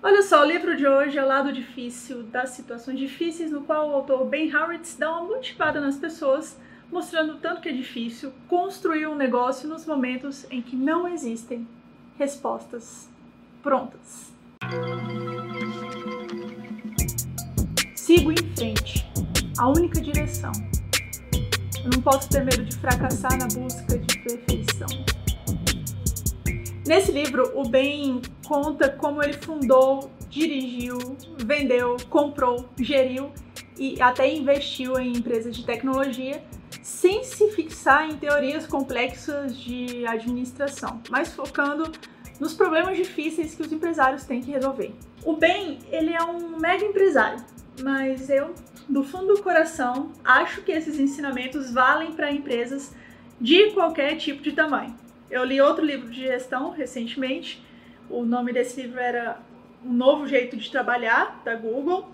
Olha só, o livro de hoje é o lado difícil das situações difíceis, no qual o autor Ben Horowitz dá uma motivada nas pessoas, mostrando o tanto que é difícil construir um negócio nos momentos em que não existem respostas prontas. Sigo em frente, a única direção. Eu não posso ter medo de fracassar na busca de perfeição. Nesse livro, o Ben conta como ele fundou, dirigiu, vendeu, comprou, geriu e até investiu em empresas de tecnologia, sem se fixar em teorias complexas de administração, mas focando nos problemas difíceis que os empresários têm que resolver. O Ben, ele é um mega empresário, mas eu, do fundo do coração, acho que esses ensinamentos valem para empresas de qualquer tipo de tamanho. Eu li outro livro de gestão recentemente, o nome desse livro era Um Novo Jeito de Trabalhar, da Google,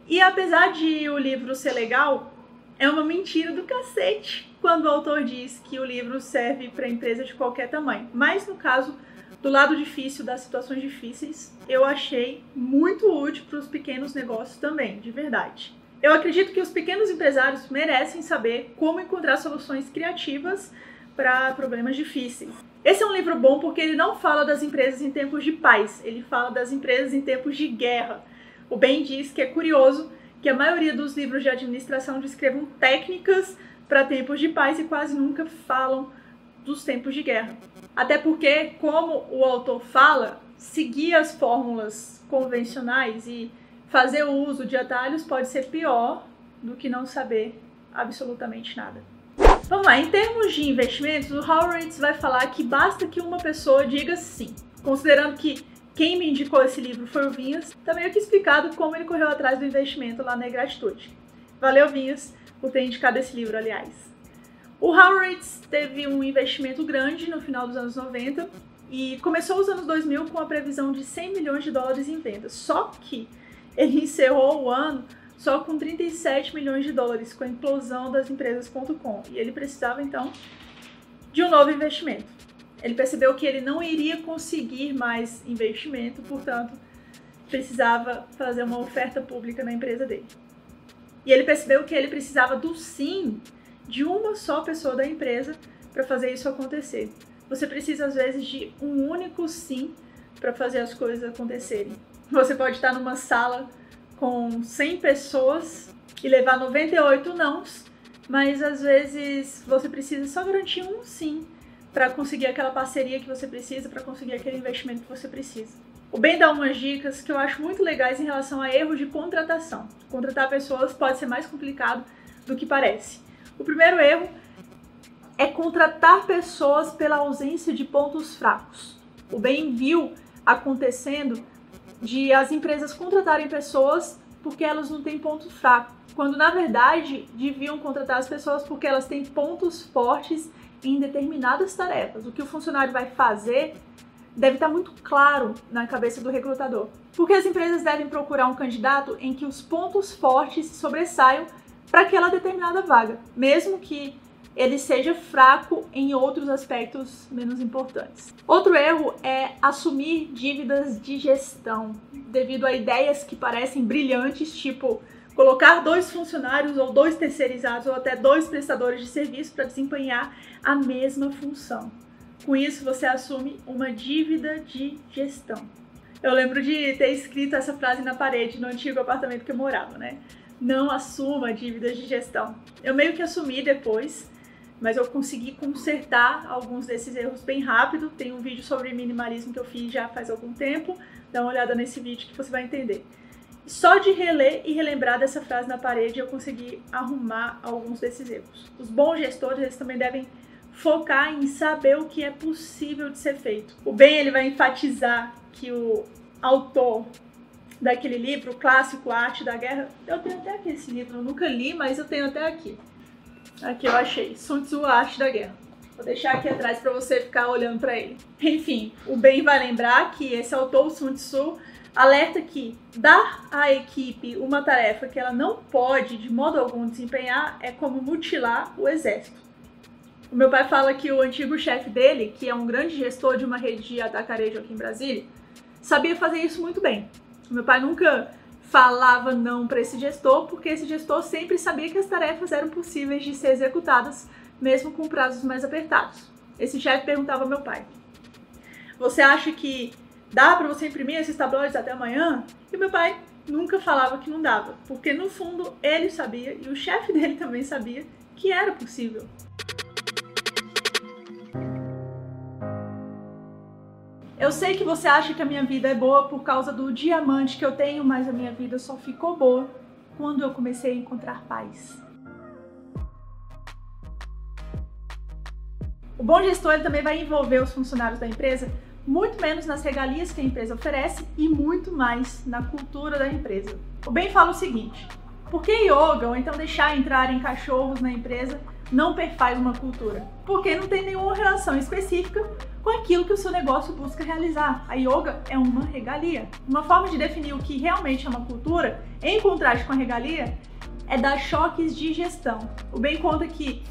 e apesar de o livro ser legal, é uma mentira do cacete quando o autor diz que o livro serve para empresa de qualquer tamanho. Mas no caso do lado difícil das situações difíceis, eu achei muito útil para os pequenos negócios também, de verdade. Eu acredito que os pequenos empresários merecem saber como encontrar soluções criativas para problemas difíceis. Esse é um livro bom porque ele não fala das empresas em tempos de paz, ele fala das empresas em tempos de guerra. O Ben diz que é curioso que a maioria dos livros de administração descrevam técnicas para tempos de paz e quase nunca falam dos tempos de guerra. Até porque, como o autor fala, seguir as fórmulas convencionais e fazer o uso de atalhos pode ser pior do que não saber absolutamente nada. Vamos lá, em termos de investimentos, o Horowitz vai falar que basta que uma pessoa diga sim. Considerando que quem me indicou esse livro foi o Vinhas, tá meio que explicado como ele correu atrás do investimento lá na Ingratitude. Valeu, Vinhas, por ter indicado esse livro, aliás. O Horowitz teve um investimento grande no final dos anos 90 e começou os anos 2000 com a previsão de 100 milhões de dólares em vendas. Só que ele encerrou o ano só com 37 milhões de dólares, com a implosão das empresas.com. E ele precisava, então, de um novo investimento. Ele percebeu que ele não iria conseguir mais investimento, portanto, precisava fazer uma oferta pública na empresa dele. E ele percebeu que ele precisava do sim de uma só pessoa da empresa para fazer isso acontecer. Você precisa, às vezes, de um único sim para fazer as coisas acontecerem. Você pode estar numa sala com 100 pessoas e levar 98 nãos, mas às vezes você precisa só garantir um sim para conseguir aquela parceria que você precisa, para conseguir aquele investimento que você precisa. O Ben dá umas dicas que eu acho muito legais em relação a erros de contratação. Contratar pessoas pode ser mais complicado do que parece. O primeiro erro é contratar pessoas pela ausência de pontos fracos. O Ben viu acontecendo de as empresas contratarem pessoas porque elas não têm ponto fraco, quando na verdade deviam contratar as pessoas porque elas têm pontos fortes em determinadas tarefas. O que o funcionário vai fazer deve estar muito claro na cabeça do recrutador. Porque as empresas devem procurar um candidato em que os pontos fortes se sobressaiam para aquela determinada vaga, mesmo que ele seja fraco em outros aspectos menos importantes. Outro erro é assumir dívidas de gestão, devido a ideias que parecem brilhantes, tipo colocar 2 funcionários ou 2 terceirizados ou até 2 prestadores de serviço para desempenhar a mesma função. Com isso, você assume uma dívida de gestão. Eu lembro de ter escrito essa frase na parede no antigo apartamento que eu morava, né? Não assuma dívidas de gestão. Eu meio que assumi depois, mas eu consegui consertar alguns desses erros bem rápido. Tem um vídeo sobre minimalismo que eu fiz já faz algum tempo. Dá uma olhada nesse vídeo que você vai entender. Só de reler e relembrar dessa frase na parede eu consegui arrumar alguns desses erros. Os bons gestores, eles também devem focar em saber o que é possível de ser feito. O Ben, ele vai enfatizar que o autor daquele livro clássico, A Arte da Guerra, eu tenho até aqui esse livro, eu nunca li, mas eu tenho até aqui. Aqui eu achei, Sun Tzu, A Arte da Guerra. Vou deixar aqui atrás para você ficar olhando para ele. Enfim, o Ben vai lembrar que esse autor, Sun Tzu, alerta que dar à equipe uma tarefa que ela não pode de modo algum desempenhar é como mutilar o exército. O meu pai fala que o antigo chefe dele, que é um grande gestor de uma rede de atacarejo aqui em Brasília, sabia fazer isso muito bem. O meu pai nunca falava não para esse gestor, porque esse gestor sempre sabia que as tarefas eram possíveis de ser executadas, mesmo com prazos mais apertados. Esse chefe perguntava ao meu pai: você acha que dá para você imprimir esses tabloides até amanhã? E meu pai nunca falava que não dava, porque no fundo ele sabia, e o chefe dele também sabia, que era possível. Eu sei que você acha que a minha vida é boa por causa do diamante que eu tenho, mas a minha vida só ficou boa quando eu comecei a encontrar paz. O bom gestor ele também vai envolver os funcionários da empresa muito menos nas regalias que a empresa oferece e muito mais na cultura da empresa. O Ben fala o seguinte: por que yoga, ou então deixar entrarem cachorros na empresa, não perfaz uma cultura? Porque não tem nenhuma relação específica com aquilo que o seu negócio busca realizar. A yoga é uma regalia. Uma forma de definir o que realmente é uma cultura, em contraste com a regalia, é dar choques de gestão. O Ben conta que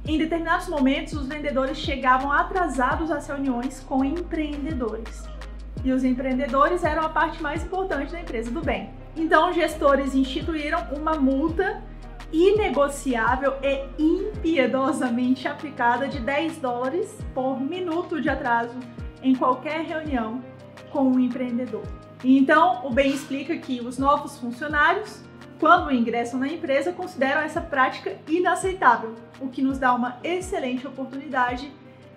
em determinados momentos, os vendedores chegavam atrasados às reuniões com empreendedores. E os empreendedores eram a parte mais importante da empresa do Ben. Então, os gestores instituíram uma multa inegociável e impiedosamente aplicada de $10 por minuto de atraso em qualquer reunião com um empreendedor. E então, o Ben explica que os novos funcionários, quando ingressam na empresa, consideram essa prática inaceitável, o que nos dá uma excelente oportunidade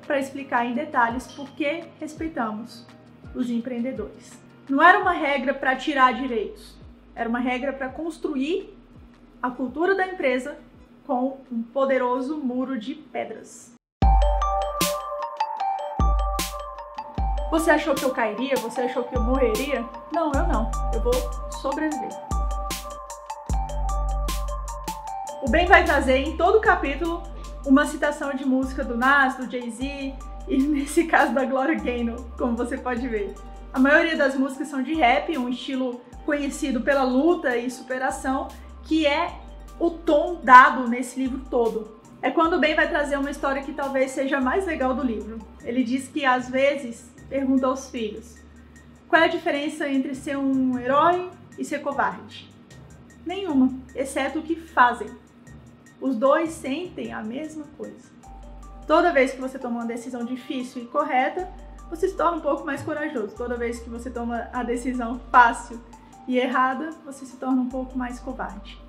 para explicar em detalhes por que respeitamos os empreendedores. Não era uma regra para tirar direitos, era uma regra para construir a cultura da empresa com um poderoso muro de pedras. Você achou que eu cairia? Você achou que eu morreria? Não, eu não. Eu vou sobreviver. O Ben vai trazer em todo o capítulo uma citação de música do Nas, do Jay-Z e nesse caso da Gloria Gaynor, como você pode ver. A maioria das músicas são de rap, um estilo conhecido pela luta e superação, que é o tom dado nesse livro todo. É quando o Ben vai trazer uma história que talvez seja a mais legal do livro. Ele diz que às vezes pergunta aos filhos: qual é a diferença entre ser um herói e ser covarde? Nenhuma, exceto o que fazem. Os dois sentem a mesma coisa. Toda vez que você toma uma decisão difícil e correta, você se torna um pouco mais corajoso. Toda vez que você toma a decisão fácil e errada, você se torna um pouco mais covarde.